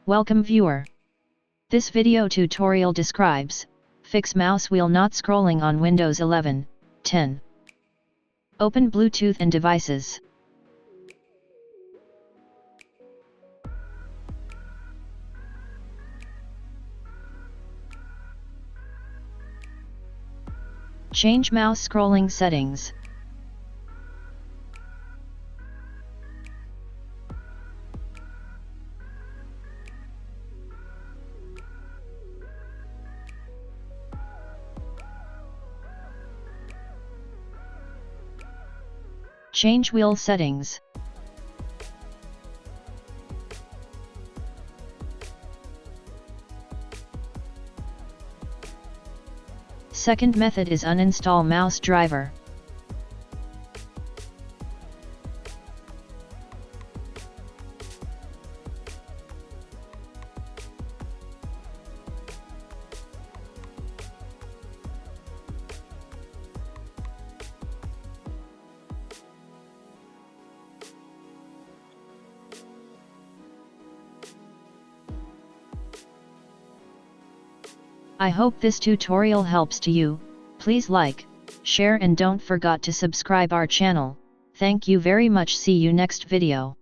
Welcome viewer. This video tutorial describes, fix mouse wheel not scrolling on Windows 11, 10. Open Bluetooth and devices. Change mouse scrolling settings. Change wheel settings. Second method is uninstall mouse driver. I hope this tutorial helps to you. Please like, share and don't forget to subscribe our channel. Thank you very much. See you next video.